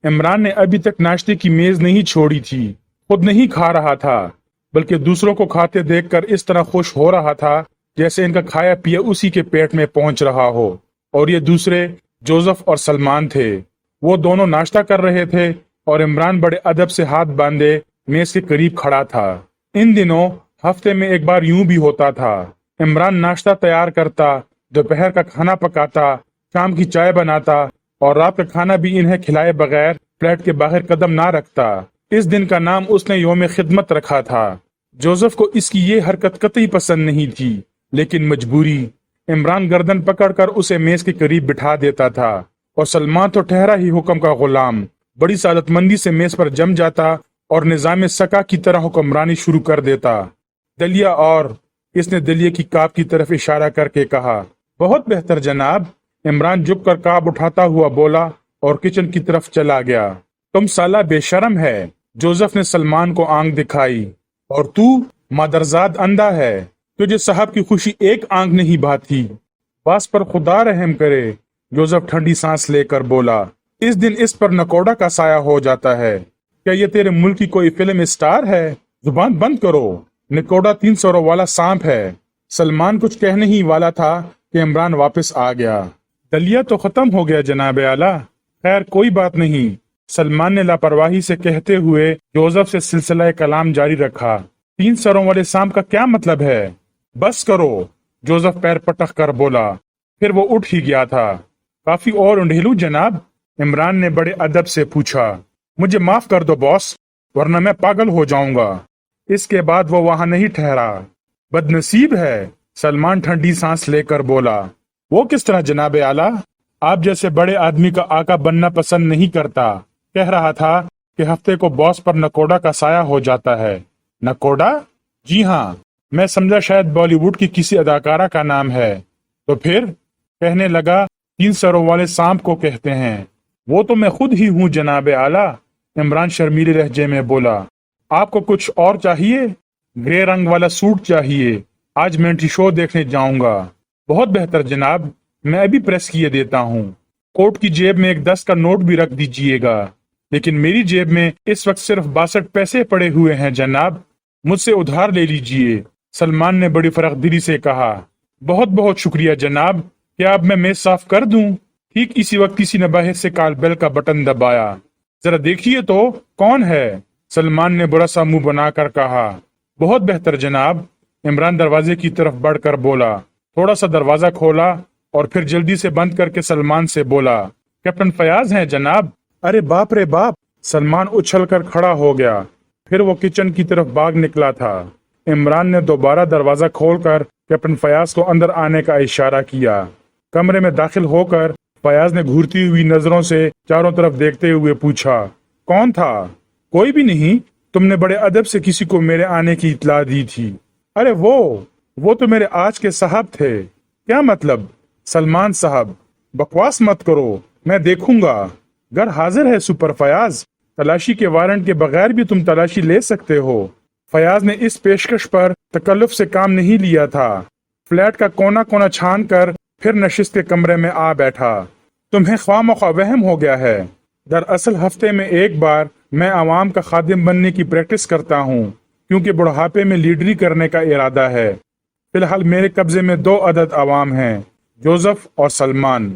इमरान ने अभी तक नाश्ते की मेज नहीं छोड़ी थी। खुद नहीं खा रहा था, बल्कि दूसरों को खाते देखकर इस तरह खुश हो रहा था जैसे इनका खाया पिया उसी के पेट में पहुंच रहा हो। और ये दूसरे जोसेफ और सलमान थे। वो दोनों नाश्ता कर रहे थे और इमरान बड़े अदब से हाथ बांधे मेज के करीब खड़ा था। इन दिनों हफ्ते में एक बार यूं भी होता था। इमरान नाश्ता तैयार करता, दोपहर का खाना पकाता, शाम की चाय बनाता और रात का खाना भी इन्हें खिलाए बगैर फ्लैट के बाहर कदम ना रखता। इस दिन का नाम उसने योम खिदमत रखा था। जोसेफ को इसकी ये हरकत कतई पसंद नहीं थी, लेकिन मजबूरी। इमरान गर्दन पकड़कर उसे मेज के करीब बिठा देता था और सलमान तो ठहरा ही हुक्म का गुलाम बड़ी सादतमंदी से मेज पर जम जाता और निजाम सका की तरह हुक्मरानी शुरू कर देता। दलिया और इसने दलिया की काप की तरफ इशारा करके कहा। बहुत बेहतर जनाब। इमरान झुक कर काप उठाता हुआ बोला और किचन की तरफ चला गया। तुम साला बेशरम है, जोसेफ ने सलमान को आंख दिखाई। और तू मादरजाद अंधा है, तुझे साहब की खुशी एक आंख नहीं भाती। बास पर खुदा रहम करे, जोसेफ ठंडी सांस लेकर बोला। इस दिन इस पर नकोड़ा का साया हो जाता है। क्या ये तेरे मुल्क की कोई फिल्म स्टार है? जुबान बंद करो। नकोड़ा 300 वाला सांप है। सलमान कुछ कहने ही वाला था कि इमरान वापस आ गया। दलिया तो खत्म हो गया जनाब आला। खैर कोई बात नहीं, सलमान ने लापरवाही से कहते हुए जोसेफ से सिलसिला कलाम जारी रखा। 3 सरों वाले सांप का क्या मतलब है? बस करो, जोसेफ पैर पटक कर बोला। फिर वो उठ ही गया था। काफी और उंडेलू जनाब? इमरान ने बड़े अदब से पूछा। मुझे माफ कर दो बॉस, वरना मैं पागल हो जाऊंगा। इसके बाद वो वहां नहीं ठहरा। बदनसीब है, सलमान ठंडी सांस लेकर बोला। वो किस तरह जनाब आला? आप जैसे बड़े आदमी का आका बनना पसंद नहीं करता। कह रहा था कि हफ्ते को बॉस पर नकोड़ा का साया हो जाता है। नकोड़ा? जी हाँ, मैं समझा शायद बॉलीवुड की किसी अदाकारा का नाम है। तो फिर? कहने लगा 3 सरों वाले सांप को कहते हैं। वो तो मैं खुद ही हूँ जनाब आला, इमरान शर्मीले लहजे में बोला। आपको कुछ और चाहिए? ग्रे रंग वाला सूट चाहिए। आज मैं शो देखने जाऊंगा। बहुत बेहतर जनाब, मैं अभी प्रेस किए देता हूँ। कोट की जेब में एक 10 का नोट भी रख दीजिएगा। लेकिन मेरी जेब में इस वक्त सिर्फ 62 पैसे पड़े हुए हैं जनाब, मुझसे उधार ले लीजिए, सलमान ने बड़ी फरकदिली से कहा। बहुत बहुत शुक्रिया जनाब, क्या अब मैं मेज साफ कर दूं? ठीक इसी वक्त किसी ने बाहर से कॉल बेल का बटन दबाया। जरा देखिए तो कौन है, सलमान ने बुरा सा मुंह बनाकर कहा। बहुत बेहतर जनाब, इमरान दरवाजे की तरफ बढ़कर बोला। थोड़ा सा दरवाजा खोला और फिर जल्दी से बंद करके सलमान से बोला। कैप्टन फयाज हैं जनाब। अरे बाप रे बाप, सलमान उछलकर खड़ा हो गया। फिर वो किचन की तरफ भाग निकला था। इमरान ने दोबारा दरवाजा खोलकर कैप्टन फयाज को अंदर आने का इशारा किया। कमरे में दाखिल होकर फयाज ने घूरती हुई नजरों से चारों तरफ देखते हुए पूछा। कौन था? कोई भी नहीं, तुमने बड़े अदब से किसी को मेरे आने की इत्तला दी थी। अरे वो तो मेरे आज के साहब थे। क्या मतलब? सलमान साहब, बकवास मत करो, मैं देखूंगा। घर हाजिर है सुपर फयाज, तलाशी के वारंट के बगैर भी तुम तलाशी ले सकते हो। फयाज ने इस पेशकश पर तकल्लुफ से काम नहीं लिया था। फ्लैट का कोना कोना छान कर फिर नशिस्त के कमरे में आ बैठा। तुम्हें ख्वामख्वा वहम हो गया है। दरअसल हफ्ते में एक बार मैं आवाम का खादिम बनने की प्रैक्टिस करता हूँ, क्योंकि बुढ़ापे में लीडरी करने का इरादा है। फिलहाल मेरे कब्जे में 2 अदद आवाम हैं, जोसेफ और सलमान।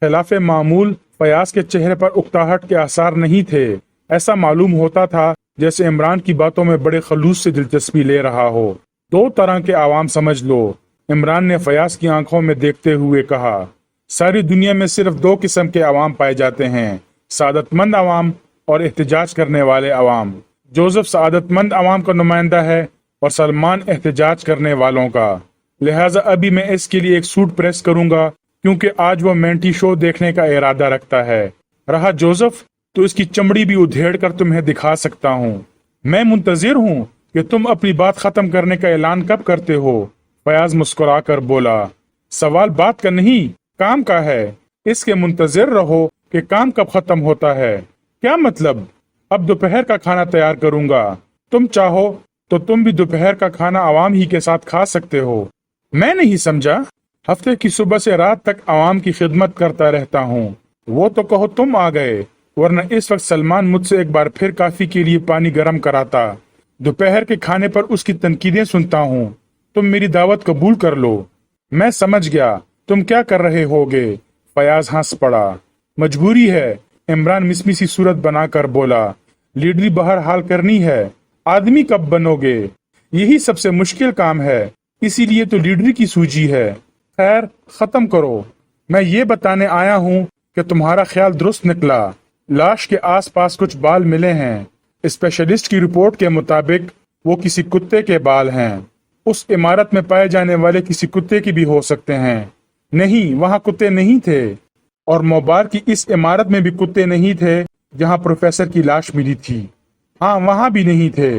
खिलाफ मामूल फयाज के चेहरे पर उकताहट के आसार नहीं थे। ऐसा मालूम होता था जैसे इमरान की बातों में बड़े खलूस से दिलचस्पी ले रहा हो। 2 तरह के आवाम समझ लो, इमरान ने फयाज की आंखों में देखते हुए कहा। सारी दुनिया में सिर्फ 2 किस्म के अवाम पाए जाते हैं, सादतमंद अवाम और एहतजाज करने वाले अवाम। जोसेफ सादतमंद अवाम का नुमाइंदा है और सलमान एहतजाज करने वालों का। लिहाजा अभी मैं इसके लिए एक सूट प्रेस करूंगा, क्योंकि आज वो मेंटी शो देखने का इरादा रखता है। रहा जोसेफ, तो इसकी चमड़ी भी उधेड़ कर तुम्हें दिखा सकता हूँ। मैं मुंतजिर हूँ कि तुम अपनी बात खत्म करने का ऐलान कब करते हो। फयाज मुस्कुराकर बोला। सवाल बात का नहीं, काम का है। इसके मुंतजिर रहो कि काम कब खत्म होता है। क्या मतलब? अब दोपहर का खाना तैयार करूंगा। तुम चाहो तो तुम भी दोपहर का खाना आवाम ही के साथ खा सकते हो। मैं नहीं समझा। हफ्ते की सुबह से रात तक आवाम की खिदमत करता रहता हूँ। वो तो कहो तुम आ गए, ورنہ इस वक्त सलमान मुझसे एक बार फिर काफी के लिए पानी गर्म कराता। दोपहर के खाने पर उसकी तनकीदें सुनता हूँ। तुम मेरी दावत कबूल कर लो। मैं समझ गया तुम क्या कर रहे होगे। फयाज हंस पड़ा। मजबूरी है, इमरान मिसमिसी सूरत बनाकर बोला। लीडरी बाहर हाल करनी है, आदमी कब बनोगे? यही सबसे मुश्किल काम है, इसीलिए तो लीडरी की सूझी है। खैर खत्म करो। मैं ये बताने आया हूँ कि तुम्हारा ख्याल दुरुस्त निकला। लाश के आसपास कुछ बाल मिले हैं। स्पेशलिस्ट की रिपोर्ट के मुताबिक वो किसी कुत्ते के बाल हैं। उस इमारत में पाए जाने वाले किसी कुत्ते की भी हो सकते हैं। नहीं, वहाँ कुत्ते नहीं थे, और मोबार की इस इमारत में भी कुत्ते नहीं थे जहाँ प्रोफेसर की लाश मिली थी। हाँ, वहाँ भी नहीं थे।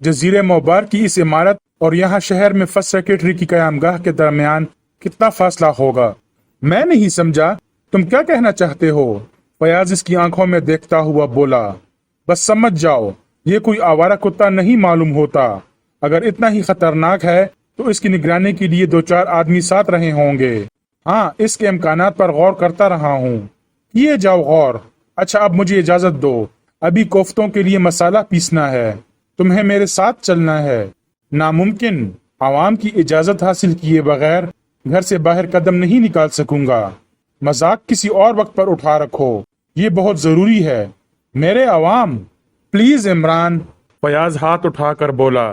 जजीरे मोबार की इस इमारत और यहाँ शहर में फर्स्ट सेक्रेटरी की कयामगाह के दरमियान कितना फासला होगा? मैं नहीं समझा, तुम क्या कहना चाहते हो? फयाज इसकी आंखों में देखता हुआ बोला। बस समझ जाओ, ये कोई आवारा कुत्ता नहीं मालूम होता। अगर इतना ही खतरनाक है तो इसकी निगरानी के लिए 2-4 आदमी साथ रहे होंगे। हाँ, इसके इम्कानात पर गौर करता रहा हूँ। किए जाओ गौर। अच्छा, अब मुझे इजाजत दो, अभी कोफ्तों के लिए मसाला पीसना है। तुम्हें मेरे साथ चलना है। नामुमकिन, आवाम की इजाजत हासिल किए बगैर घर से बाहर कदम नहीं निकाल सकूंगा। मजाक किसी और वक्त पर उठा रखो, ये बहुत जरूरी है। मेरे अवाम, प्लीज इमरान, फयाज हाथ उठाकर बोला,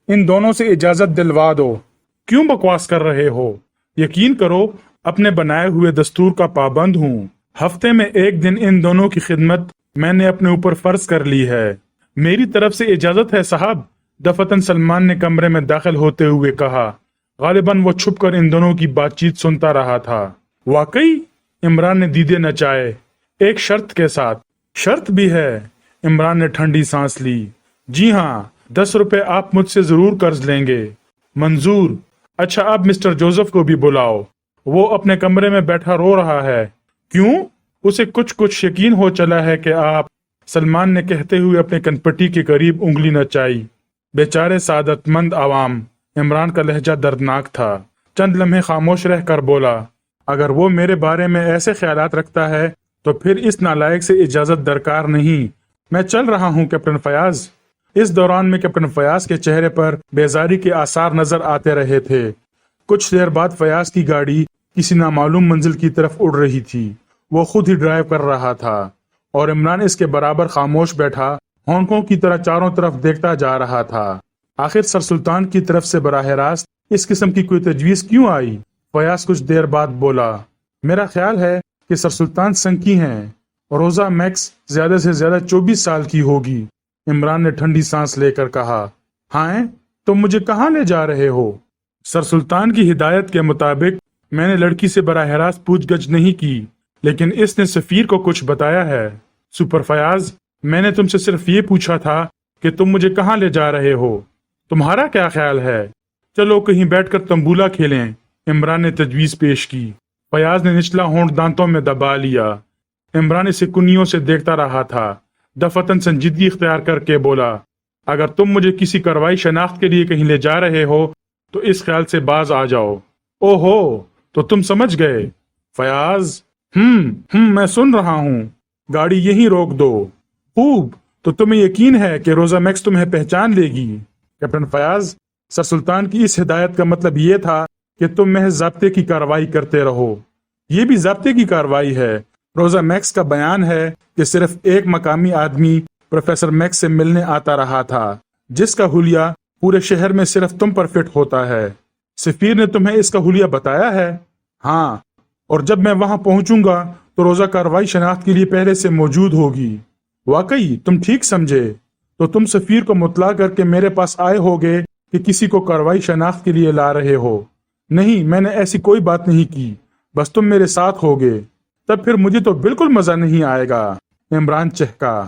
इन दोनों से इजाजत दिलवा दो। क्यों बकवास कर रहे हो? यकीन करो, अपने बनाए हुए दस्तूर का पाबंद हूँ। हफ्ते में एक दिन इन दोनों की खिदमत मैंने अपने ऊपर फर्ज कर ली है। मेरी तरफ से इजाजत है साहब, दफतन सलमान ने कमरे में दाखिल होते हुए कहा। गालिबन वो छुपकर इन दोनों की बातचीत सुनता रहा था। वाकई? इमरान ने दीदे नचाए। एक शर्त के साथ। शर्त भी है? इमरान ने ठंडी सांस ली। जी हाँ, 10 रुपए आप मुझसे जरूर कर्ज लेंगे। मंजूर। अच्छा, अब मिस्टर जोसेफ को भी बुलाओ, वो अपने कमरे में बैठा रो रहा है। क्यों? उसे कुछ यकीन हो चला है कि आप, सलमान ने कहते हुए अपने कनपट्टी के करीब उंगली नचाई। बेचारे सादतमंद आवाम। इमरान का लहजा दर्दनाक था। चंद लम्हे खामोश रहकर बोला, अगर वो मेरे बारे में ऐसे ख्यालात रखता है तो फिर इस नालायक से इजाजत दरकार नहीं। मैं चल रहा हूँ कैप्टन फयाज। इस दौरान में कैप्टन फयाज के चेहरे पर बेजारी के आसार नजर आते रहे थे। कुछ देर बाद फयाज की गाड़ी किसी नामालूम मंजिल की तरफ उड़ रही थी। वो खुद ही ड्राइव कर रहा था और इमरान इसके बराबर खामोश बैठा होंकों की तरह चारों तरफ देखता जा रहा था। आखिर सर सुल्तान की तरफ से बराह रास्त इस किस्म की कोई तजवीज क्यों आई? फयाज कुछ देर बाद बोला, मेरा ख्याल है कि सर सुल्तान संकी हैं। रोजा मैक्स ज्यादा से ज्यादा 24 साल की होगी। इमरान ने ठंडी सांस लेकर कहा। हाँ, तुम मुझे कहाँ ले जा रहे हो? सर सुल्तान की हिदायत के मुताबिक मैंने लड़की से बराह रास्त पूछगछ नहीं की, लेकिन इसने सफीर को कुछ बताया है। सुपर फयाज, मैंने तुमसे सिर्फ ये पूछा था कि तुम मुझे कहाँ ले जा रहे हो। तुम्हारा क्या ख्याल है? चलो कहीं बैठकर तंबूला खेलें। इमरान ने तजवीज पेश की। फयाज ने निचला होंठ दांतों में दबा लिया। इमरान इसे कुनियों से देखता रहा था। दफतन संजीदगी इख्तियार करके बोला, अगर तुम मुझे किसी कार्रवाई शनाख्त के लिए कहीं ले जा रहे हो तो इस ख्याल से बाज आ जाओ। ओहो, तो तुम समझ गए। फयाज, मैं सुन रहा हूँ। गाड़ी यहीं रोक दो। खूब, तो तुम्हें यकीन है कि रोजा मैक्स तुम्हें पहचान लेगी? कैप्टन फयाज, सर सुल्तान की इस हिदायत का मतलब ये था कि तुम महज ज़ाब्ते की कार्रवाई करते रहो। ये भी ज़ाब्ते की कार्रवाई है। रोजा मैक्स का बयान है कि सिर्फ एक मकामी आदमी प्रोफेसर मैक्स से मिलने आता रहा था, जिसका हुलिया पूरे शहर में सिर्फ तुम पर फिट होता है। सफीर ने तुम्हें इसका हुलिया बताया है? हाँ, और जब मैं वहां पहुंचूंगा तो रोजा कार्रवाई शनाख्त के लिए पहले से मौजूद होगी। वाकई तुम ठीक समझे। तो तुम सफीर को मुतला करके मेरे पास आए होगे कि किसी को कार्रवाई शनाख्त के लिए ला रहे हो। नहीं, मैंने ऐसी कोई बात नहीं की, बस तुम मेरे साथ होगे। तब फिर मुझे तो बिल्कुल मजा नहीं आएगा। इमरान चहका।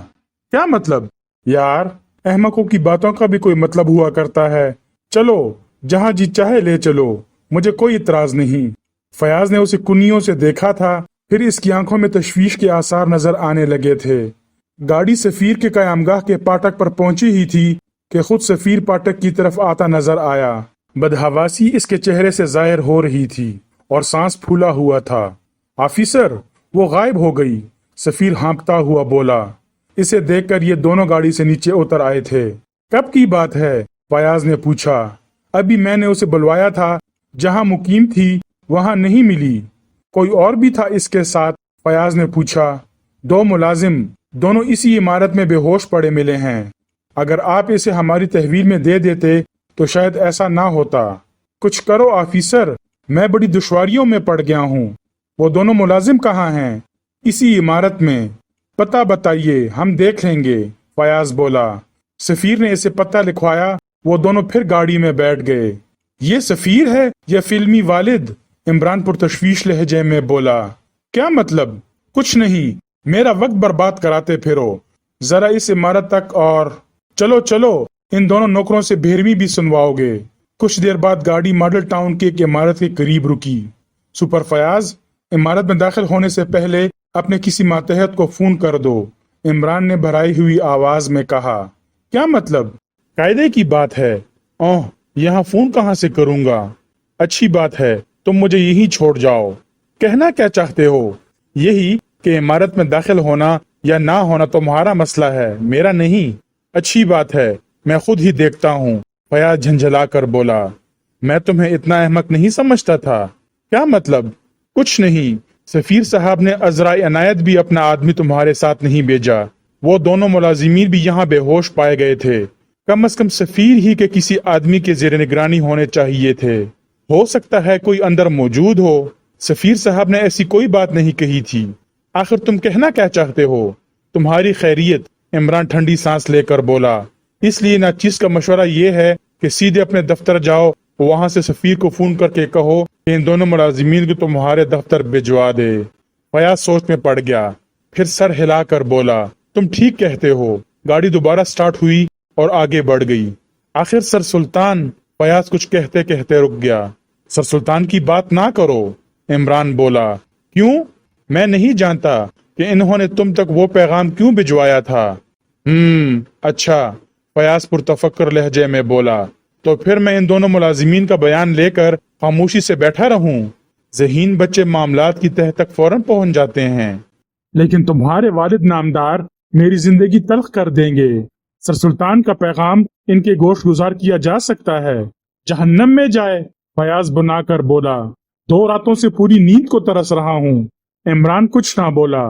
क्या मतलब? यार, अहमकों की बातों का भी कोई मतलब हुआ करता है। चलो, जहां जी चाहे ले चलो, मुझे कोई इतराज नहीं। फयाज ने उसे कुनियों से देखा था, फिर इसकी आंखों में तशवीश के आसार नजर आने लगे थे। गाड़ी सफीर के कयामगाह के फाटक पर पहुंची ही थी कि खुद सफीर फाटक की तरफ आता नजर आया। बदहवासी इसके चेहरे से जाहिर हो रही थी और सांस फूला हुआ था। ऑफिसर, वो गायब हो गई। सफ़ीर हाँकता हुआ बोला। इसे देखकर ये दोनों गाड़ी से नीचे उतर आए थे। कब की बात है? फयाज ने पूछा। अभी मैंने उसे बुलवाया था, जहां मुकीम थी वहां नहीं मिली। कोई और भी था इसके साथ? फयाज ने पूछा। 2 मुलाजिम, दोनों इसी इमारत में बेहोश पड़े मिले हैं। अगर आप इसे हमारी तहवील में दे देते तो शायद ऐसा ना होता। कुछ करो ऑफिसर, मैं बड़ी दुश्वारियों में पड़ गया हूँ। वो दोनों मुलाजिम कहाँ हैं? इसी इमारत में। पता बताइए, हम देख लेंगे, फयाज बोला। सफीर ने इसे पता लिखवाया। वो दोनों फिर गाड़ी में बैठ गए। ये सफीर है या फिल्मी वालिद? इमरान पुरतशवीश लहजे में बोला। क्या मतलब? कुछ नहीं, मेरा वक्त बर्बाद कराते फिरो। जरा इस इमारत तक और चलो चलो, इन दोनों नौकरों से 12वीं भी सुनवाओगे। कुछ देर बाद गाड़ी मॉडल टाउन की एक इमारत के करीब रुकी। सुपर फयाज, इमारत में दाखिल होने से पहले अपने किसी मातहत को फोन कर दो, इमरान ने भराई हुई आवाज में कहा। क्या मतलब? कायदे की बात है। ओह, यहाँ फोन कहाँ से करूंगा? अच्छी बात है, तुम मुझे यहीं छोड़ जाओ। कहना क्या चाहते हो? यही कि इमारत में दाखिल होना या ना होना तुम्हारा मसला है, मेरा नहीं। अच्छी बात है, मैं खुद ही देखता हूँ, फयाज झंझला कर बोला। मैं तुम्हें इतना अहमक नहीं समझता था। क्या मतलब? कुछ नहीं, सफीर साहब ने अजराए अनायत भी अपना आदमी तुम्हारे साथ नहीं भेजा। वो दोनों मुलाजिमीन भी यहाँ बेहोश पाए गए थे। कम से कम सफीर ही के किसी आदमी के जेर निगरानी होने चाहिए थे। हो सकता है कोई अंदर मौजूद हो। सफीर साहब ने ऐसी कोई बात नहीं कही थी। आखिर तुम कहना क्या चाहते हो? तुम्हारी खैरियत, इमरान ठंडी सांस लेकर बोला। इसलिए नाचीज का मशवरा ये है कि सीधे अपने दफ्तर जाओ, वहां से सफीर को फोन करके कहो कि इन दोनों मुलाजिमीन को तुम्हारे दफ्तर भिजवा दे। फयाज सोच में पड़ गया, फिर सर हिलाकर बोला, तुम ठीक कहते हो। गाड़ी दोबारा स्टार्ट हुई और आगे बढ़ गई। आखिर सर सुल्तान, फयाज कुछ कहते कहते रुक गया। सर सुल्तान की बात ना करो, इमरान बोला। क्यों? मैं नहीं जानता कि इन्होंने तुम तक वो पैगाम क्यों भिजवाया था। अच्छा, फयाज पुरतफक्कर लहजे में बोला। तो फिर मैं इन दोनों मुलाजिमीन का बयान लेकर खामोशी से बैठा रहूं? ज़हीन बच्चे मामलात की तह तक फौरन पहुंच जाते हैं। लेकिन तुम्हारे वालिद नामदार मेरी जिंदगी तल्ख कर देंगे। सर सुल्तान का पैगाम इनके गोश गुजार किया जा सकता है। जहन्नम में जाए, फयाज बुनाकर बोला। 2 रातों से पूरी नींद को तरस रहा हूँ। इमरान कुछ ना बोला।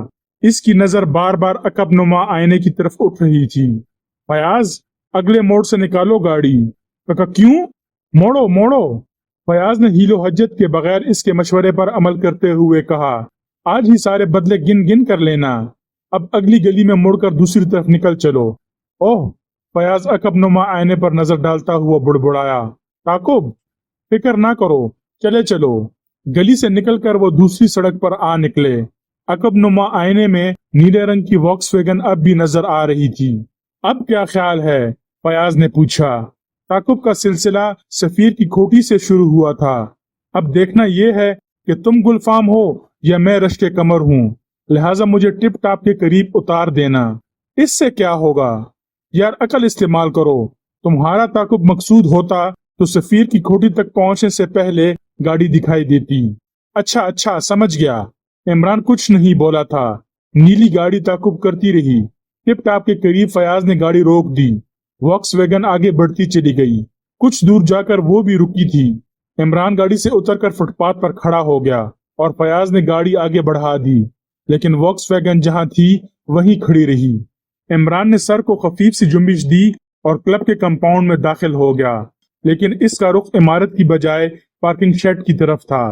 इसकी नजर बार बार अकब नुमा आईने की तरफ उठ रही थी। फयाज, अगले मोड़ से निकालो गाड़ी। कहा, क्यों? मोड़ो मोड़ो। फयाज ने हीलो हज्जत के बगैर इसके मशवरे पर अमल करते हुए कहा। आज ही सारे बदले गिन गिन कर लेना। अब अगली गली में मुड़कर दूसरी तरफ निकल चलो। ओह, फयाज अकब नुमा आईने पर नजर डालता हुआ बुड़बुड़ाया। ताकुब, फिक्र ना करो, चले चलो। गली से निकलकर वो दूसरी सड़क पर आ निकले। अकब नुमा आईने में नीले रंग की वॉक्सवैगन अब भी नजर आ रही थी। अब क्या ख्याल है? फयाज ने पूछा। ताकुब का सिलसिला सफीर की खोटी से शुरू हुआ था। अब देखना यह है कि तुम गुलफाम हो या मैं रश्के कमर हूँ, लिहाजा मुझे टिप टाप के करीब उतार देना। इससे क्या होगा? यार अकल इस्तेमाल करो। तुम्हारा ताकुब मकसूद होता तो सफीर की खोटी तक पहुंचने से पहले गाड़ी दिखाई देती। अच्छा अच्छा, समझ गया। इमरान कुछ नहीं बोला था। नीली गाड़ी ताकुब करती रही। टिप टाप के करीब फयाज ने गाड़ी रोक दी। वॉक्सवैगन आगे बढ़ती चली गई। कुछ दूर जाकर वो भी रुकी थी। इमरान गाड़ी से उतरकर फुटपाथ पर खड़ा हो गया और फयाज ने गाड़ी आगे बढ़ा दी, लेकिन वॉक्सवैगन जहां थी वहीं खड़ी रही। इमरान ने सर को खफीफ सी जुम्बिश दी और क्लब के कंपाउंड में दाखिल हो गया, लेकिन इसका रुख इमारत की बजाय पार्किंग शेड की तरफ था।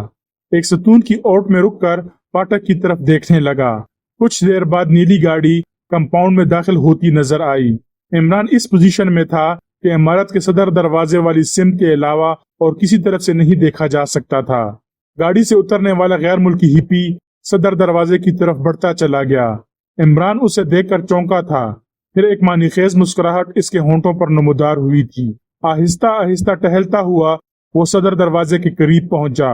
एक सतून की ओट में रुककर फाटक की तरफ देखने लगा। कुछ देर बाद नीली गाड़ी कंपाउंड में दाखिल होती नजर आई। इमरान इस पोजीशन में था कि इमारत के सदर दरवाजे वाली सिम के अलावा और किसी तरफ से नहीं देखा जा सकता था। गाड़ी से उतरने वाला गैर मुल्की हिप्पी सदर दरवाजे की तरफ बढ़ता चला गया। इमरान उसे देखकर चौंका था। फिर एक मानीखेज मुस्कुराहट इसके होंठों पर नमूदार हुई थी। आहिस्ता आहिस्ता टहलता हुआ वो सदर दरवाजे के करीब पहुंचा।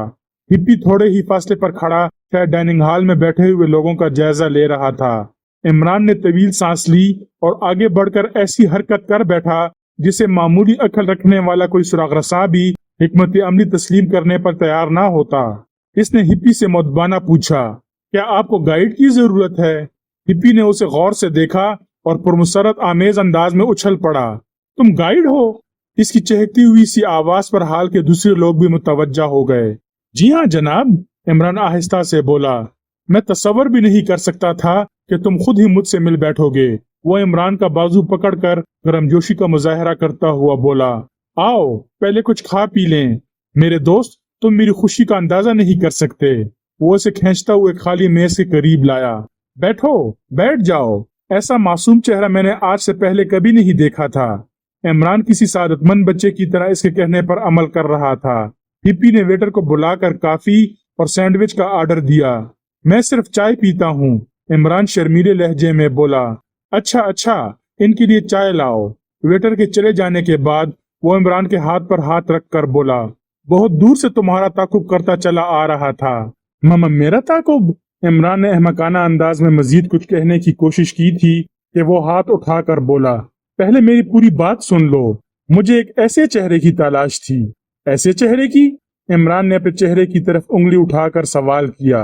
हिप्पी थोड़े ही फासले पर खड़ा शायद डाइनिंग हॉल में बैठे हुए लोगों का जायजा ले रहा था। इमरान ने तवील सांस ली और आगे बढ़कर ऐसी हरकत कर बैठा जिसे मामूली अकल रखने वाला कोई सुराग रसा भी हिकमत अमली तस्लीम करने पर तैयार ना होता। इसने हिप्पी से मुद्दाना पूछा, क्या आपको गाइड की जरूरत है? हिप्पी ने उसे गौर से देखा और पुरमुसरत आमेज अंदाज में उछल पड़ा। तुम गाइड हो? इसकी चहकती हुई सी आवाज पर हाल के दूसरे लोग भी मुतवज्जा हो गए। जी हाँ जनाब, इमरान आहिस्ता से बोला। मैं तसव्वुर भी नहीं कर सकता था कि तुम खुद ही मुझसे मिल बैठोगे। वो इमरान का बाजू पकड़कर गर्मजोशी का मुजाहरा करता हुआ बोला, आओ पहले कुछ खा पी लें। मेरे दोस्त, तुम मेरी खुशी का अंदाजा नहीं कर सकते। वो उसे खींचता हुए खाली मेज के करीब लाया। बैठो, बैठ जाओ। ऐसा मासूम चेहरा मैंने आज से पहले कभी नहीं देखा था। इमरान किसी सादतमंद बच्चे की तरह इसके कहने पर अमल कर रहा था। हिप्पी ने वेटर को बुलाकर कॉफी और सैंडविच का ऑर्डर दिया। मैं सिर्फ चाय पीता हूँ, इमरान शर्मीले लहजे में बोला। अच्छा अच्छा, इनके लिए चाय लाओ। वेटर के चले जाने के बाद वो इमरान के हाथ पर हाथ रख कर बोला, बहुत दूर से तुम्हारा ताकुब करता चला आ रहा था। मामा मेरा ताकुब? इमरान ने अहमकाना अंदाज में मजीद कुछ कहने की कोशिश की थी कि वो हाथ उठाकर बोला, पहले मेरी पूरी बात सुन लो। मुझे एक ऐसे चेहरे की तलाश थी। ऐसे चेहरे की? इमरान ने अपने चेहरे की तरफ उंगली उठाकर सवाल किया।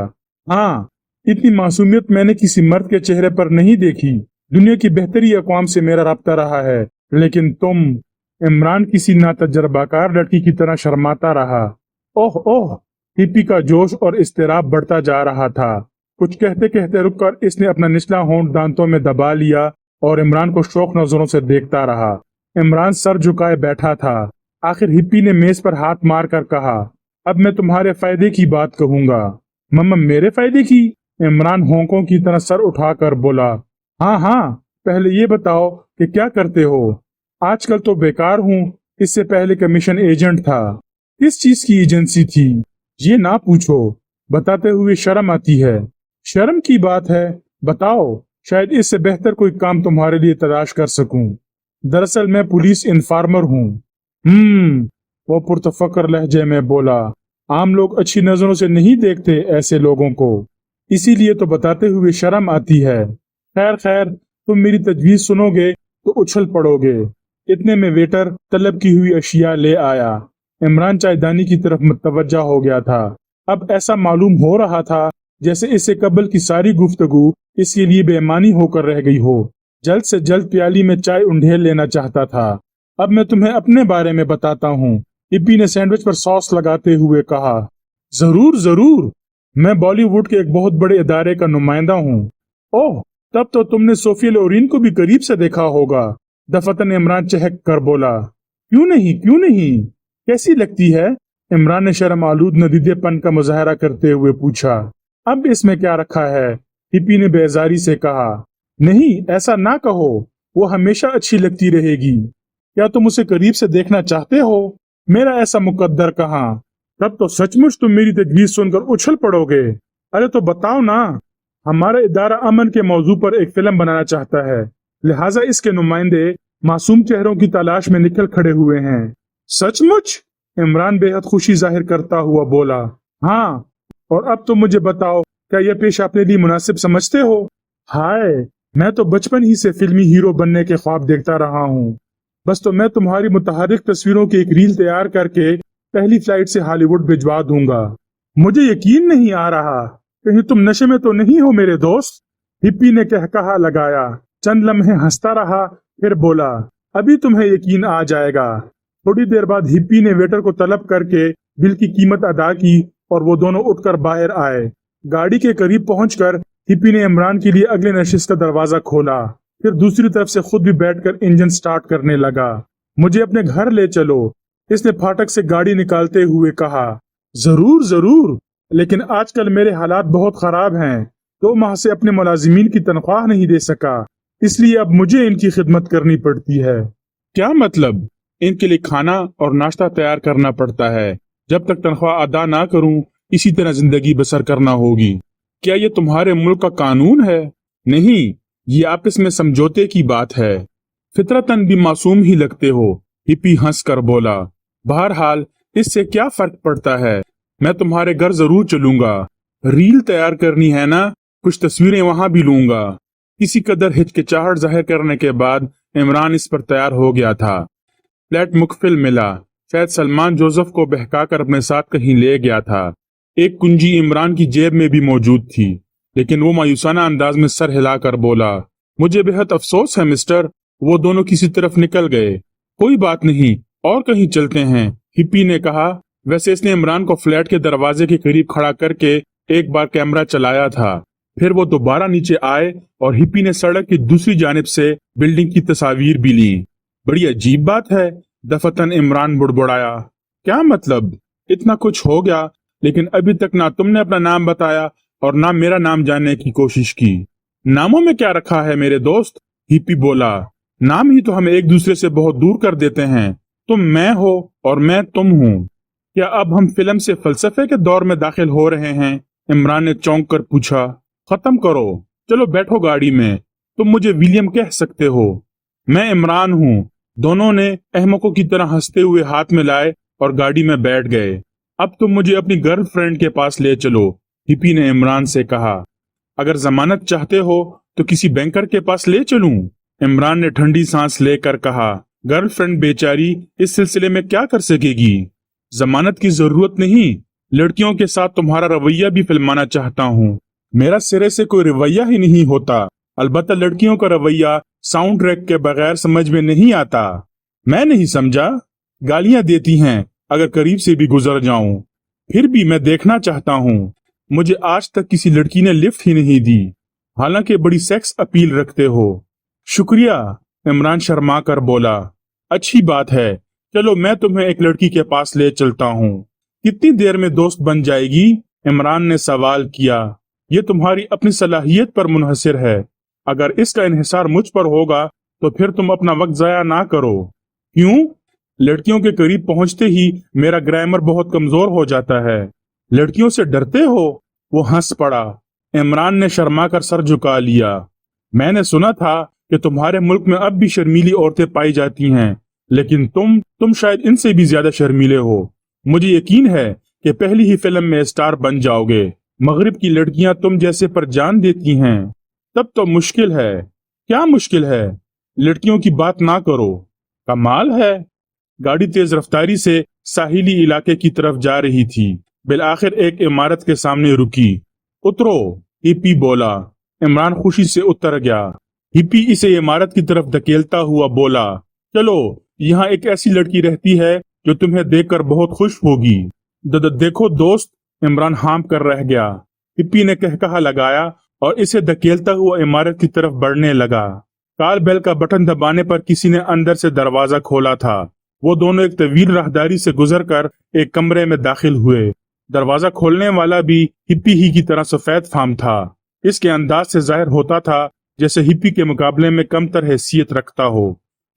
हाँ, इतनी मासूमियत मैंने किसी मर्द के चेहरे पर नहीं देखी। दुनिया की बेहतरी अक़वाम से मेरा राब्ता रहा है, लेकिन तुम। इमरान किसी नातजर्बाकार लड़की की तरह शर्माता रहा। ओह ओह, हिप्पी का जोश और इस्तेराब बढ़ता जा रहा था। कुछ कहते कहते रुककर इसने अपना निचला होंठ दांतों में दबा लिया और इमरान को शौक नजरों से देखता रहा। इमरान सर झुकाए बैठा था। आखिर हिप्पी ने मेज पर हाथ मारकर कहा, अब मैं तुम्हारे फायदे की बात कहूंगा। मम्मा मेरे फायदे की? इमरान होंकों की तरह सर उठाकर बोला, हाँ हाँ, पहले ये बताओ कि क्या करते हो? आजकल तो बेकार हूँ, इससे पहले कमीशन एजेंट था। किस चीज की एजेंसी थी? ये ना पूछो, बताते हुए शर्म आती है। शर्म की बात है, बताओ, शायद इससे बेहतर कोई काम तुम्हारे लिए तलाश कर सकूं। दरअसल मैं पुलिस इन्फॉर्मर हूँ। वो पुरतफक्र लहजे में बोला, आम लोग अच्छी नजरों से नहीं देखते ऐसे लोगों को, इसीलिए तो बताते हुए शर्म आती है। खैर खैर, तुम मेरी तजवीज सुनोगे तो उछल पड़ोगे। इतने में वेटर तलब की हुई अशिया ले आया। इमरान चायदानी की तरफ मुतवज्जा हो गया था। अब ऐसा मालूम हो रहा था जैसे इससे कबल की सारी गुफ्तगू इसके लिए बेईमानी होकर रह गई हो। जल्द से जल्द प्याली में चाय उंडेल लेना चाहता था। अब मैं तुम्हें अपने बारे में बताता हूँ, हिप्पी ने सैंडविच पर सॉस लगाते हुए कहा। जरूर जरूर, मैं बॉलीवुड के एक बहुत बड़े इदारे का नुमाइंदा हूँ। ओह, तब तो तुमने सोफिया लोरीन को भी करीब से देखा होगा। दफतन इमरान चहक कर बोला। क्यों नहीं, क्यों नहीं, कैसी लगती है? इमरान ने शर्म आलूद नदीदेपन का मुजाहरा करते हुए पूछा। अब इसमें क्या रखा है? हिप्पी ने बेजारी से कहा। नहीं, ऐसा ना कहो, वो हमेशा अच्छी लगती रहेगी। क्या तुम उसे करीब से देखना चाहते हो? मेरा ऐसा मुकद्दर कहाँ। तब तो सचमुच तुम मेरी तजवीज सुनकर उछल पड़ोगे। अरे तो बताओ ना। हमारा इदारा अमन के मौजू पर एक फिल्म बनाना चाहता है, लिहाजा इसके नुमाइंदे मासूम चेहरों की तलाश में निकल खड़े हुए हैं। सचमुच? इमरान बेहद खुशी जाहिर करता हुआ बोला। हाँ, और अब तुम मुझे बताओ, क्या यह पेशा अपने लिए मुनासिब समझते हो? हाय, मैं तो बचपन ही से फिल्मी हीरो बनने के ख्वाब देखता रहा हूँ। बस तो मैं तुम्हारी मुतहर्रिक तस्वीरों की एक रील तैयार करके पहली फ्लाइट से हॉलीवुड भिजवा दूंगा। मुझे यकीन नहीं आ रहा, कहीं तुम नशे में तो नहीं हो मेरे दोस्त? हिप्पी ने कहकहा लगाया, चंद लम्हे हंसता रहा, फिर बोला, अभी तुम्हें यकीन आ जाएगा। थोड़ी देर बाद हिप्पी ने वेटर को तलब करके बिल की कीमत अदा की और वो दोनों उठकर बाहर आए। गाड़ी के करीब पहुंचकर हिप्पी ने इमरान के लिए अगले नशिस्त का दरवाजा खोला, फिर दूसरी तरफ से खुद भी बैठकर इंजन स्टार्ट करने लगा। मुझे अपने घर ले चलो, इसने फाटक से गाड़ी निकालते हुए कहा। जरूर जरूर, लेकिन आजकल मेरे हालात बहुत खराब हैं। 2 माह से अपने मुलाजिमीन की तनख्वाह नहीं दे सका, इसलिए अब मुझे इनकी खिदमत करनी पड़ती है। क्या मतलब? इनके लिए खाना और नाश्ता तैयार करना पड़ता है। जब तक तनख्वाह अदा ना करूं, इसी तरह जिंदगी बसर करना होगी। क्या ये तुम्हारे मुल्क का कानून है? नहीं, ये आपस में समझौते की बात है। फितरतन भी मासूम ही लगते हो, हिप्पी हंस कर बोला। बहरहाल, इससे क्या फर्क पड़ता है, मैं तुम्हारे घर जरूर चलूंगा। रील तैयार करनी है ना, कुछ तस्वीरें वहां भी लूंगा। किसी कदर हिचकिचाहट जाहिर करने के बाद इमरान इस पर तैयार हो गया था। फ्लैट मुकफिल मिला, शायद सलमान जोसेफ को बहकाकर अपने साथ कहीं ले गया था। एक कुंजी इमरान की जेब में भी मौजूद थी, लेकिन वो मायूसाना अंदाज में सर हिलाकर बोला, मुझे बेहद अफसोस है मिस्टर। वो दोनों किसी तरफ निकल गए। कोई बात नहीं, और कहीं चलते हैं, हिप्पी ने कहा। वैसे इसने इमरान को फ्लैट के दरवाजे के करीब खड़ा करके एक बार कैमरा चलाया था। फिर वो दोबारा नीचे आए और हिप्पी ने सड़क की दूसरी जानिब से बिल्डिंग की तस्वीर भी ली। बड़ी अजीब बात है, दफतन इमरान बुड़बुड़ाया। क्या मतलब? इतना कुछ हो गया, लेकिन अभी तक ना तुमने अपना नाम बताया और ना मेरा नाम जानने की कोशिश की। नामों में क्या रखा है मेरे दोस्त? हिप्पी बोला, नाम ही तो हमें एक दूसरे से बहुत दूर कर देते हैं। तुम मैं हो और मैं तुम हूँ। क्या अब हम फिल्म से फलसफे के दौर में दाखिल हो रहे हैं? इमरान ने चौंक कर पूछा। खत्म करो, चलो बैठो गाड़ी में। तुम मुझे विलियम कह सकते हो, मैं इमरान हूँ। दोनों ने अहमकों की तरह हंसते हुए हाथ मिलाए और गाड़ी में बैठ गए। अब तुम मुझे अपनी गर्लफ्रेंड के पास ले चलो, हिप्पी ने इमरान से कहा। अगर जमानत चाहते हो तो किसी बैंकर के पास ले चलूं? इमरान ने ठंडी सांस लेकर कहा। गर्लफ्रेंड बेचारी इस सिलसिले में क्या कर सकेगी? जमानत की जरूरत नहीं, लड़कियों के साथ तुम्हारा रवैया भी फिल्माना चाहता हूँ। मेरा सिरे से कोई रवैया ही नहीं होता, अलबत्ता लड़कियों का रवैया साउंड ट्रैक के बगैर समझ में नहीं आता। मैं नहीं समझा। गालियां देती हैं अगर करीब से भी गुजर जाऊं। फिर भी मैं देखना चाहता हूँ। मुझे आज तक किसी लड़की ने लिफ्ट ही नहीं दी, हालांकि बड़ी सेक्स अपील रखते हो। शुक्रिया, इमरान शर्मा कर बोला। अच्छी बात है, चलो मैं तुम्हें एक लड़की के पास ले चलता हूँ। कितनी देर में दोस्त बन जाएगी? इमरान ने सवाल किया। ये तुम्हारी अपनी सलाहियत पर मुनहसिर है। अगर इसका इन्हिसार मुझ पर होगा तो फिर तुम अपना वक्त जाया ना करो। क्यों? लड़कियों के करीब पहुंचते ही मेरा ग्रामर बहुत कमजोर हो जाता है। लड़कियों से डरते हो? वो हंस पड़ा। इमरान ने शर्मा कर सर झुका लिया। मैंने सुना था कि तुम्हारे मुल्क में अब भी शर्मीली औरतें पाई जाती हैं, लेकिन तुम शायद इनसे भी ज्यादा शर्मीले हो। मुझे यकीन है कि पहली ही फिल्म में स्टार बन जाओगे। मगरिब की लड़कियां तुम जैसे पर जान देती हैं। तब तो मुश्किल है। क्या मुश्किल है? लड़कियों की बात ना करो। कमाल है। गाड़ी तेज रफ्तारी से साहिली इलाके की तरफ जा रही थी। बिलाखिर एक इमारत के सामने रुकी। उतरो, हिप्पी बोला। इमरान खुशी से उतर गया। हिप्पी इसे इमारत की तरफ धकेलता हुआ बोला, चलो, यहाँ एक ऐसी लड़की रहती है जो तुम्हें देखकर बहुत खुश होगी। देखो दोस्त, इमरान हाम कर रह गया। हिप्पी ने कहकहा लगाया और इसे धकेलता हुआ इमारत की तरफ बढ़ने लगा। कॉल बेल का बटन दबाने पर किसी ने अंदर से दरवाजा खोला था। वो दोनों एक तवील राहदारी से गुजरकर एक कमरे में दाखिल हुए। दरवाजा खोलने वाला भी हिप्पी ही की तरह सफेद फाम था। इसके अंदाज से जाहिर होता था जैसे हिप्पी के मुकाबले में कमतर हैसियत रखता हो।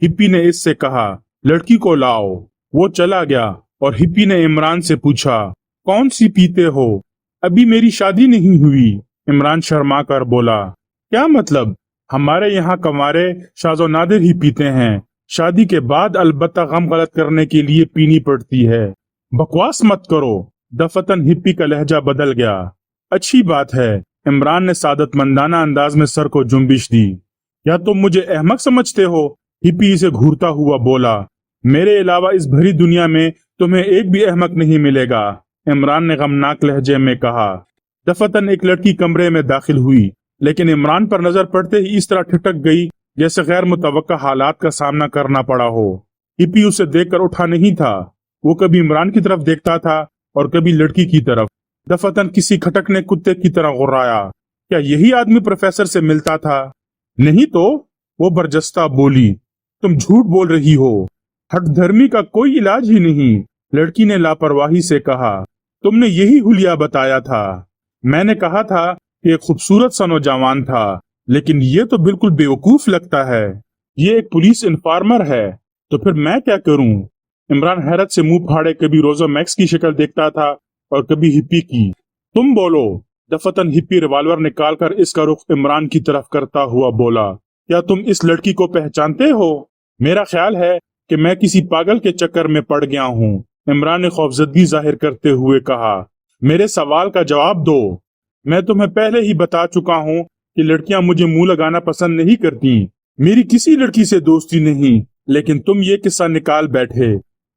हिप्पी ने इससे कहा, लड़की को लाओ। वो चला गया और हिप्पी ने इमरान से पूछा, कौन सी पीते हो? अभी मेरी शादी नहीं हुई, इमरान शर्मा कर बोला। क्या मतलब? हमारे यहाँ कमारे शाज़ो नादिर ही पीते हैं। शादी के बाद अलबत्ता गम गलत करने के लिए पीनी पड़ती है। बकवास मत करो। दफतन हिप्पी का लहजा बदल गया। अच्छी बात है, इमरान ने सादतमंदाना अंदाज में सर को जुम्बिश दी। क्या तुम मुझे अहमक समझते हो? हिप्पी इसे घूरता हुआ बोला। मेरे अलावा इस भरी दुनिया में तुम्हें एक भी अहमक नहीं मिलेगा, इमरान ने गमनाक लहजे में कहा। दफतन एक लड़की कमरे में दाखिल हुई, लेकिन इमरान पर नजर पड़ते ही इस तरह ठिठक गई जैसे गैर मुतवक्का हालात का सामना करना पड़ा हो। हिप्पी उसे देखकर उठा नहीं था। वो कभी इमरान की तरफ देखता था और कभी लड़की की तरफ। दफतन किसी खटकने कुत्ते की तरह गुर्राया। क्या यही आदमी प्रोफेसर से मिलता था? नहीं तो, वो बरजस्ता बोली। तुम झूठ बोल रही हो। हठधर्मी का कोई इलाज ही नहीं, लड़की ने लापरवाही से कहा। तुमने यही हुलिया बताया था। मैंने कहा था कि एक खूबसूरत सा नौजवान था, लेकिन ये तो बिल्कुल बेवकूफ लगता है। ये एक पुलिस इन्फॉर्मर है, तो फिर मैं क्या करूं? इमरान हैरत से मुंह फाड़े कभी रोजा मैक्स की शक्ल देखता था और कभी हिप्पी की। तुम बोलो। दफतन हिप्पी रिवॉल्वर निकालकर इसका रुख इमरान की तरफ करता हुआ बोला। क्या तुम इस लड़की को पहचानते हो? मेरा ख्याल है कि मैं किसी पागल के चक्कर में पड़ गया हूँ, इमरान ने खौफजदगी जाहिर करते हुए कहा। मेरे सवाल का जवाब दो। मैं तुम्हें पहले ही बता चुका हूँ कि लड़कियां मुझे मुंह लगाना पसंद नहीं करती। मेरी किसी लड़की से दोस्ती नहीं, लेकिन तुम ये किस्सा निकाल बैठे।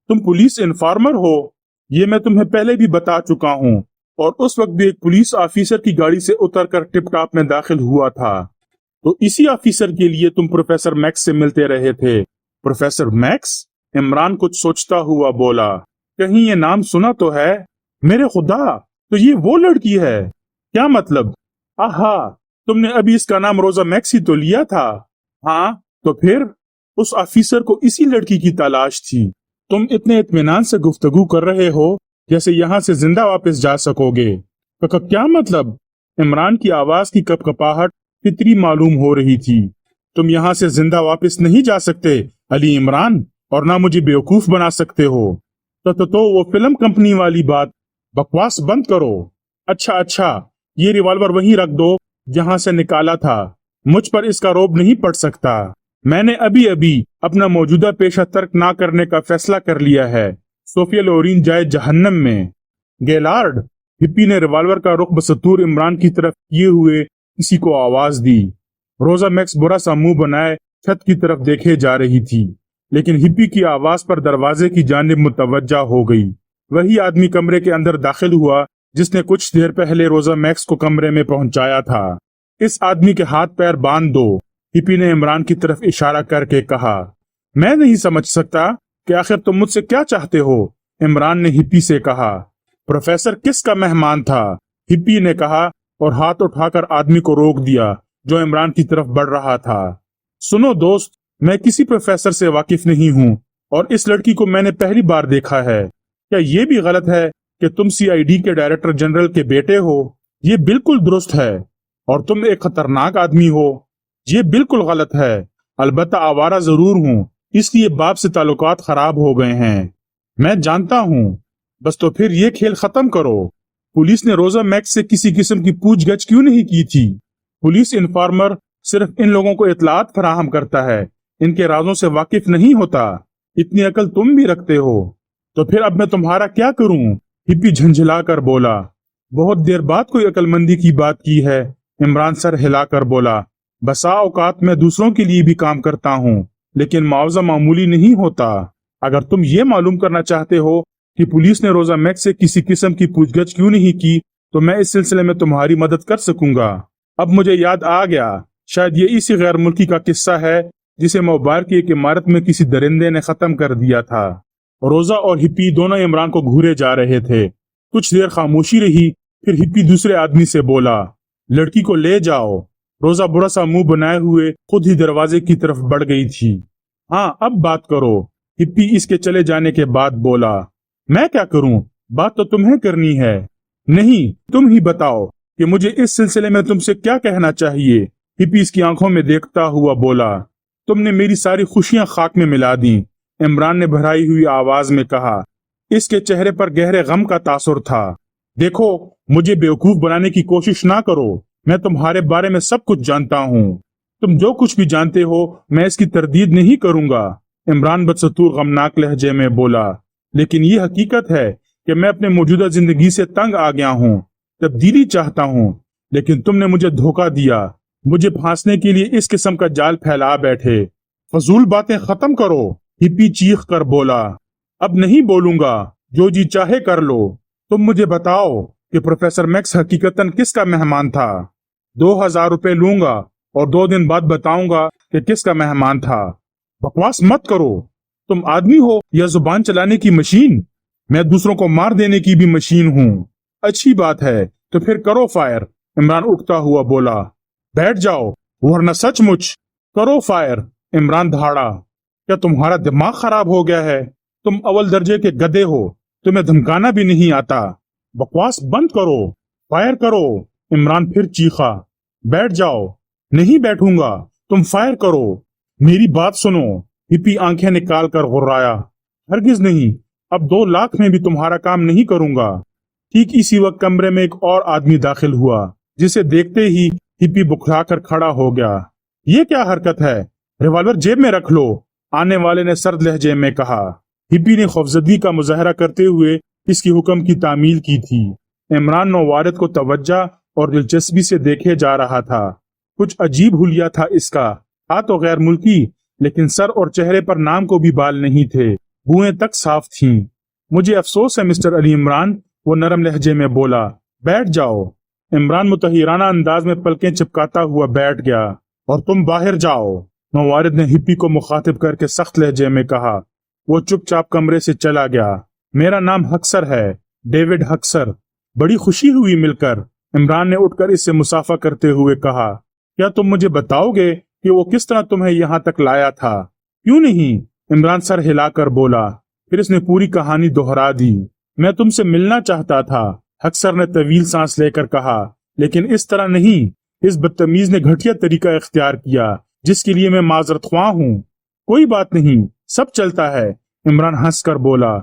तुम पुलिस इन्फॉर्मर हो, ये मैं तुम्हें पहले भी बता चुका हूँ। और उस वक्त भी एक पुलिस ऑफिसर की गाड़ी से उतरकर टिप टॉप में दाखिल हुआ था। तो इसी ऑफिसर के लिए तुम प्रोफेसर मैक्स से मिलते रहे थे। Professor max? इमरान कुछ सोचता हुआ बोला। कहीं ये नाम सुना तो है। मेरे खुदा, तो ये वो लड़की है। क्या मतलब? आहा, तुमने अभी इसका नाम रोजा मैक्स ही तो लिया था। हाँ, तो फिर? उस ऑफिसर को इसी लड़की की तलाश थी। तुम इतने इत्मीनान से गुफ्तगू कर रहे हो जैसे यहाँ से जिंदा वापस जा सकोगे। क्या मतलब? इमरान की आवाज की कपकपाहट फितरी मालूम हो रही थी। तुम यहाँ से जिंदा वापस नहीं जा सकते अली इमरान, और ना मुझे बेवकूफ बना सकते हो। तो वो फिल्म कंपनी वाली बात, बकवास बंद करो। अच्छा, ये रिवॉल्वर वहीं रख दो जहाँ से निकाला था। मुझ पर इसका रौब नहीं पड़ सकता। मैंने अभी अभी अपना मौजूदा पेशा तर्क ना करने का फैसला कर लिया है। सोफिया लोरीन जाए जहन्नम में। गेलार्ड, हिप्पी ने रिवॉल्वर का रुख बसतूर इमरान की तरफ किए हुए किसी को आवाज दी। रोजा मैक्स बुरा सा मुंह बनाए छत की तरफ देखे जा रही थी, लेकिन हिप्पी की आवाज पर दरवाजे की जानिब मुतवज्जा हो गई। वही आदमी कमरे के अंदर दाखिल हुआ जिसने कुछ देर पहले रोजा मैक्स को कमरे में पहुंचाया था। इस आदमी के हाथ पैर बांध दो, हिप्पी ने इमरान की तरफ इशारा करके कहा। मैं नहीं समझ सकता कि आखिर तुम मुझसे क्या चाहते हो, इमरान ने हिप्पी से कहा। प्रोफेसर किसका मेहमान था, हिप्पी ने कहा और हाथ उठाकर आदमी को रोक दिया जो इमरान की तरफ बढ़ रहा था। सुनो दोस्त, मैं किसी प्रोफेसर से वाकिफ नहीं हूँ और इस लड़की को मैंने पहली बार देखा है। क्या ये भी गलत है कि तुम सीआईडी के डायरेक्टर जनरल के बेटे हो? ये बिल्कुल दुरुस्त है। और तुम एक खतरनाक आदमी हो? ये बिल्कुल गलत है। अलबत्ता आवारा जरूर हूँ, इसलिए बाप से ताल्लुकात खराब हो गए हैं। मैं जानता हूँ। बस तो फिर ये खेल खत्म करो। पुलिस ने रोजा मैक्स से किसी किस्म की पूछगछ क्यों नहीं की थी? पुलिस इन्फॉर्मर सिर्फ इन लोगों को इतलात फराहम करता है, इनके राजों से वाकिफ नहीं होता। इतनी अकल तुम भी रखते हो। तो फिर अब मैं तुम्हारा क्या करूं? हिप्पी झंझला कर बोला। बहुत देर बाद कोई अकलमंदी की बात की है, इमरान सर हिलाकर बोला। बसा औकात मैं दूसरों के लिए भी काम करता हूँ, लेकिन मुआवजा मामूली नहीं होता। अगर तुम ये मालूम करना चाहते हो कि पुलिस ने रोजा मैक्स से किसी किस्म की पूछगछ क्यों नहीं की, तो मैं इस सिलसिले में तुम्हारी मदद कर सकूंगा। अब मुझे याद आ गया, शायद ये इसी गैर मुल्की का किस्सा है जिसे मोबाइल की एक इमारत में किसी दरिंदे ने खत्म कर दिया था। रोजा और हिप्पी दोनों इमरान को घूरे जा रहे थे। कुछ देर खामोशी रही, फिर हिप्पी दूसरे आदमी से बोला, लड़की को ले जाओ। रोजा बुरा सा मुंह बनाए हुए खुद ही दरवाजे की तरफ बढ़ गई थी। हाँ, अब बात करो, हिप्पी इसके चले जाने के बाद बोला। मैं क्या करूं? बात तो तुम्हें करनी है। नहीं, तुम ही बताओ कि मुझे इस सिलसिले में तुमसे क्या कहना चाहिए। हिप्पी इसकी आंखों में देखता हुआ बोला। तुमने मेरी सारी खुशियां खाक में मिला दी, इमरान ने भराई हुई आवाज में कहा। इसके चेहरे पर गहरे गम का तासुर था। देखो, मुझे बेवकूफ बनाने की कोशिश ना करो। मैं तुम्हारे बारे में सब कुछ जानता हूँ। तुम जो कुछ भी जानते हो मैं इसकी तरदीद नहीं करूंगा, इमरान बदसतूर गमनाक लहजे में बोला। लेकिन ये हकीकत है कि मैं अपने मौजूदा जिंदगी से तंग आ गया हूँ, तब्दीली चाहता हूँ, लेकिन तुमने मुझे धोखा दिया। मुझे फांसने के लिए इस किस्म का जाल फैला बैठे। फजूल बातें खत्म करो, हिप्पी चीख कर बोला। अब नहीं बोलूंगा, जो जी चाहे कर लो। तुम मुझे बताओ कि प्रोफेसर मैक्स हकीकतन किसका मेहमान था। 2000 रुपए लूंगा और 2 दिन बाद बताऊंगा कि किसका मेहमान था। बकवास मत करो। तुम आदमी हो या जुबान चलाने की मशीन? मैं दूसरों को मार देने की भी मशीन हूँ। अच्छी बात है, तो फिर करो फायर, इमरान उठता हुआ बोला। बैठ जाओ, वरना सचमुच। करो फायर, इमरान धाड़ा। क्या तुम्हारा दिमाग खराब हो गया है? तुम अव्वल दर्जे के गधे हो, तुम्हें धमकाना भी नहीं आता। बकवास बंद करो, फायर करो, इमरान फिर चीखा। बैठ जाओ। नहीं बैठूंगा, तुम फायर करो। मेरी बात सुनो, हिप्पी आंखें निकाल कर गुर्राया। हरगिज नहीं, अब 2 लाख में भी तुम्हारा काम नहीं करूंगा। ठीक इसी वक्त कमरे में एक और आदमी दाखिल हुआ, जिसे देखते ही हिप्पी बुखलाकर खड़ा हो गया। ये क्या हरकत है? रिवॉल्वर जेब में रख लो, आने वाले ने सर्द लहजे में कहा। हिप्पी ने खौफजदगी का मुजाहरा करते हुए इसकी हुक्म की तामील की थी। इमरान नौवारिद को तवज्जा और दिलचस्पी से देखे जा रहा था। कुछ अजीब हुलिया था इसका। था तो गैर मुल्की, लेकिन सर और चेहरे पर नाम को भी बाल नहीं थे, बुएं तक साफ थीं। मुझे अफसोस है मिस्टर अली इमरान, वो नरम लहजे में बोला, बैठ जाओ। इमरान मुतहिराना अंदाज में पलकें चिपकाता हुआ बैठ गया। और तुम बाहर जाओ, मवारिद ने हिप्पी को मुखातिब करके सख्त लहजे में कहा। वो चुपचाप कमरे से चला गया। मेरा नाम हक्सर है, डेविड हक्सर। बड़ी खुशी हुई मिलकर, इमरान ने उठकर इससे मुसाफा करते हुए कहा। क्या तुम मुझे बताओगे कि वो किस तरह तुम्हें यहाँ तक लाया था? क्यों नहीं, इमरान सर हिलाकर बोला। फिर इसने पूरी कहानी दोहरा दी। मैं तुमसे मिलना चाहता था, हक्सर ने तवील सांस लेकर कहा, लेकिन इस तरह नहीं। इस बदतमीज ने घटिया तरीका इख्तियार किया, जिसके लिए मैं माजरत ख्वाह हूँ। कोई बात नहीं, सब चलता है, इमरान हंसकर बोला।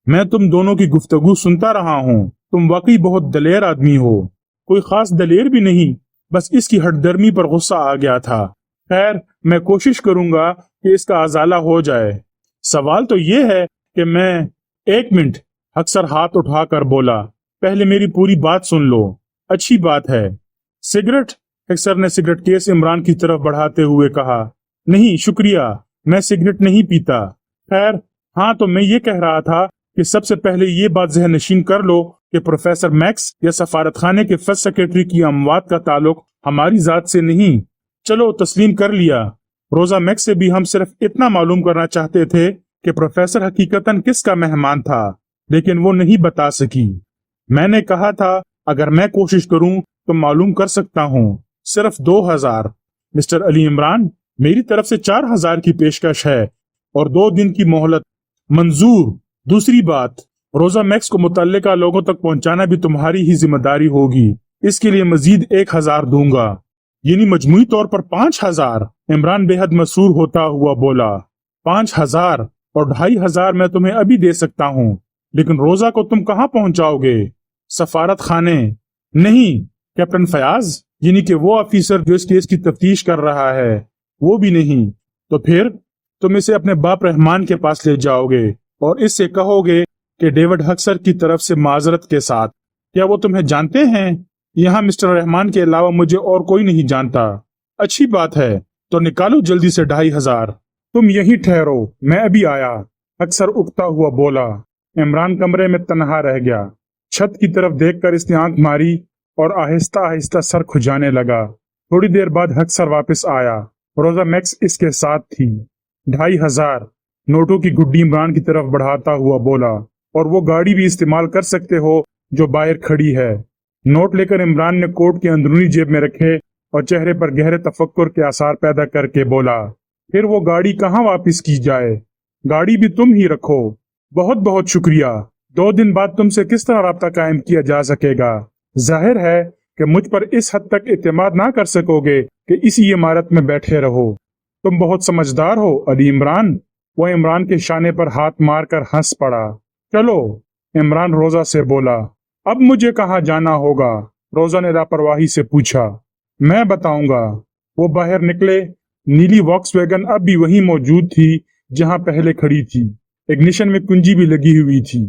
मैं तुम दोनों की गुफ्तगू सुनता रहा हूँ। तुम वाकई बहुत दलेर आदमी हो। कोई खास दलेर भी नहीं, बस इसकी हठधर्मी पर गुस्सा आ गया था। खैर, मैं कोशिश करूंगा कि इसका अजाला हो जाए। सवाल तो ये है कि मैं... एक मिनट, अक्सर हाथ उठाकर बोला। पहले मेरी पूरी बात सुन लो। अच्छी बात है। सिगरेट? अक्सर ने सिगरेट केस इमरान की तरफ बढ़ाते हुए कहा। नहीं शुक्रिया, मैं सिगरेट नहीं पीता। खैर हाँ, तो मैं ये कह रहा था कि सबसे पहले ये बात ज़हन नशीन कर लो कि प्रोफेसर मैक्स या सफारत खाने के फर्स्ट सेक्रेटरी की अमवात का ताल्लुक हमारी जात से नहीं। चलो तस्लीम कर लिया। रोजा मैक्स से भी हम सिर्फ इतना मालूम करना चाहते थे कि प्रोफेसर हकीकतन किसका मेहमान था, लेकिन वो नहीं बता सकी। मैंने कहा था अगर मैं कोशिश करूं तो मालूम कर सकता हूं। सिर्फ 2000। मिस्टर अली इमरान, मेरी तरफ से 4000 की पेशकश है और 2 दिन की मोहलत मंजूर। दूसरी बात, रोजा मैक्स को मुतल्लिका लोगों तक पहुंचाना भी तुम्हारी ही जिम्मेदारी होगी। इसके लिए मजीद 1000 दूंगा, यानी मजमूई तौर पर 5000। इमरान बेहद मसरूर होता हुआ बोला। 5000 और 2500 मैं तुम्हें अभी दे सकता हूँ, लेकिन रोजा को तुम कहाँ पहुंचाओगे? सफारत खाने? नहीं, कैप्टन फयाज, यानी कि वो ऑफिसर जो इस केस की तफ्तीश कर रहा है, वो भी नहीं। तो फिर तुम इसे अपने बाप रहमान के पास ले जाओगे और इससे कहोगे कि डेविड हक्सर की तरफ से माजरत के साथ। क्या वो तुम्हें जानते हैं? यहाँ मिस्टर रहमान के अलावा मुझे और कोई नहीं जानता। अच्छी बात है, तो निकालो जल्दी से 2500। तुम यहीं ठहरो, मैं अभी आया, अक्सर उगता हुआ बोला। इमरान कमरे में तन्हा रह गया। छत की तरफ देखकर इसने आंख मारी और आहिस्ता आहिस्ता सर खुजाने लगा। थोड़ी देर बाद अक्सर वापस आया। रोजा मैक्स इसके साथ थी। 2500 नोटों की गुड्डी इमरान की तरफ बढ़ाता हुआ बोला। और वो गाड़ी भी इस्तेमाल कर सकते हो जो बाहर खड़ी है। नोट लेकर इमरान ने कोट की अंदरूनी जेब में रखे और चेहरे पर गहरे तफक्कुर के आसार पैदा करके बोला। फिर वो गाड़ी कहाँ वापस की जाए? गाड़ी भी तुम ही रखो। बहुत बहुत शुक्रिया। 2 दिन बाद तुमसे किस तरह राब्ता कायम किया जा सकेगा? जाहिर है कि मुझ पर इस हद तक इत्तेमाद ना कर सकोगे कि इसी इमारत में बैठे रहो। तुम बहुत समझदार हो अली इमरान। वो इमरान के शाने पर हाथ मारकर हंस पड़ा। चलो, इमरान रोजा से बोला। अब मुझे कहाँ जाना होगा? रोजा ने लापरवाही से पूछा। मैं बताऊंगा। वो बाहर निकले। नीली वॉक्सवैगन अब भी वहीं मौजूद थी जहां पहले खड़ी थी। इग्निशन में कुंजी भी लगी हुई थी।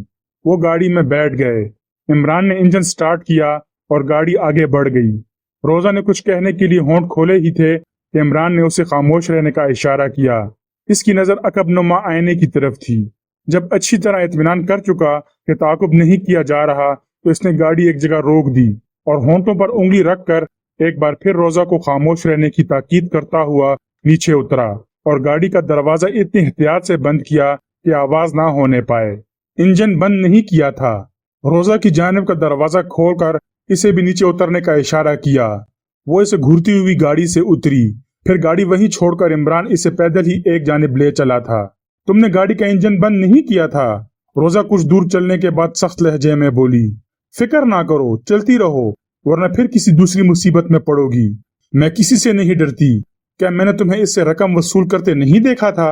वो गाड़ी में बैठ गए। इमरान ने इंजन स्टार्ट किया और गाड़ी आगे बढ़ गई। रोजा ने कुछ कहने के लिए होंठ खोले ही थे कि इमरान ने उसे खामोश रहने का इशारा किया। इसकी नजर अकबनुमा आईने की तरफ थी। जब अच्छी तरह इत्मीनान कर चुका कि ताकुब नहीं किया जा रहा, तो इसने गाड़ी एक जगह रोक दी और होंठों पर उंगली रखकर एक बार फिर रोजा को खामोश रहने की ताकीद करता हुआ नीचे उतरा और गाड़ी का दरवाजा इतनी एहतियात से बंद किया कि आवाज ना होने पाए। इंजन बंद नहीं किया था। रोजा की जानिब का दरवाजा खोलकर इसे भी नीचे उतरने का इशारा किया। वो इसे घूरती हुई गाड़ी से उतरी। फिर गाड़ी वहीं छोड़कर इमरान इसे पैदल ही एक जानिब ले चला था। तुमने गाड़ी का इंजन बंद नहीं किया था? रोजा कुछ दूर चलने के बाद सख्त लहजे में बोली। फिक्र ना करो, चलती रहो, वरना फिर किसी दूसरी मुसीबत में पड़ोगी। मैं किसी से नहीं डरती। क्या मैंने तुम्हें इससे रकम वसूल करते नहीं देखा था?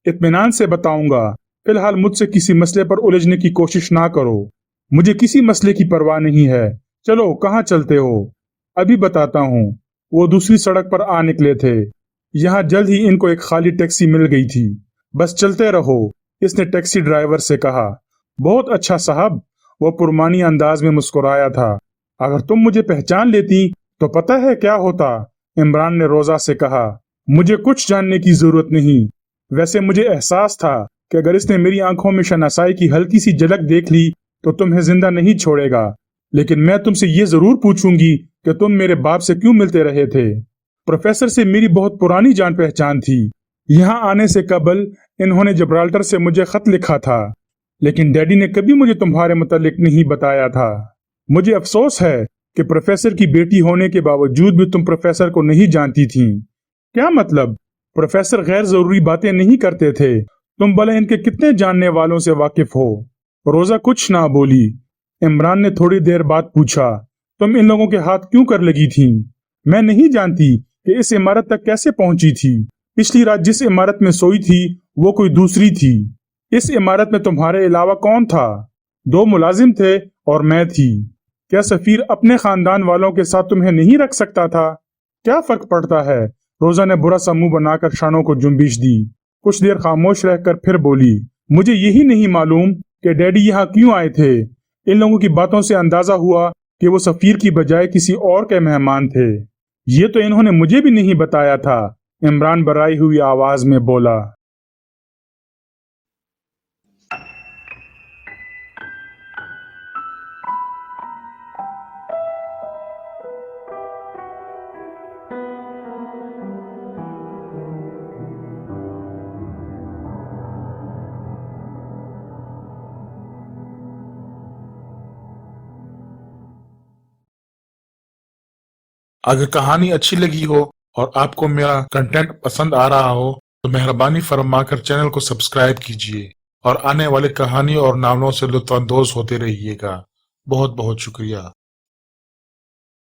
इत्मीनान से बताऊंगा। फिलहाल मुझसे किसी मसले पर उलझने की कोशिश ना करो। मुझे किसी मसले की परवाह नहीं है। चलो, कहाँ चलते हो? अभी बताता हूँ। वो दूसरी सड़क पर आ निकले थे। यहाँ जल्द ही इनको एक खाली टैक्सी मिल गई थी। बस चलते रहो, इसने टैक्सी ड्राइवर से कहा। बहुत अच्छा साहब, वो पुरमानी अंदाज में मुस्कुराया था। अगर तुम मुझे पहचान लेती तो पता है क्या होता? इमरान ने रोजा से कहा। मुझे कुछ जानने की जरूरत नहीं। वैसे मुझे एहसास था कि अगर इसने मेरी आंखों में शनासाई की हल्की सी झलक देख ली तो तुम्हें जिंदा नहीं छोड़ेगा, लेकिन मैं तुमसे ये जरूर पूछूंगी कि तुम मेरे बाप से क्यों मिलते रहे थे। प्रोफेसर से मेरी बहुत पुरानी जान पहचान थी। यहाँ आने से कबल इन्होंने जब्राल्टर से मुझे खत लिखा था, लेकिन डैडी ने कभी मुझे तुम्हारे मुतालिक नहीं बताया था। मुझे अफसोस है कि प्रोफेसर की बेटी होने के बावजूद भी तुम प्रोफेसर को नहीं जानती थी। क्या मतलब? प्रोफेसर गैर जरूरी बातें नहीं करते थे, तुम भले इनके कितने जानने वालों से वाकिफ हो। रोजा कुछ ना बोली। इमरान ने थोड़ी देर बाद पूछा, तुम इन लोगों के हाथ क्यों कर लगी थी? मैं नहीं जानती कि इस इमारत तक कैसे पहुंची थी। पिछली रात जिस इमारत में सोई थी वो कोई दूसरी थी। इस इमारत में तुम्हारे अलावा कौन था? 2 मुलाजिम थे और मैं थी। क्या सफीर अपने खानदान वालों के साथ तुम्हें नहीं रख सकता था? क्या फर्क पड़ता है? रोजा ने बुरा सा मुंह बनाकर शानों को जुम्बिश दी। कुछ देर खामोश रहकर फिर बोली, मुझे यही नहीं मालूम कि डैडी यहाँ क्यों आए थे। इन लोगों की बातों से अंदाजा हुआ कि वो सफीर की बजाय किसी और के मेहमान थे। ये तो इन्होंने मुझे भी नहीं बताया था। इमरान बराई हुई आवाज में बोला। अगर कहानी अच्छी लगी हो और आपको मेरा कंटेंट पसंद आ रहा हो तो मेहरबानी फरमाकर चैनल को सब्सक्राइब कीजिए और आने वाली कहानी और नावलों से लुत्फ अंदोज होते रहिएगा। बहुत बहुत शुक्रिया।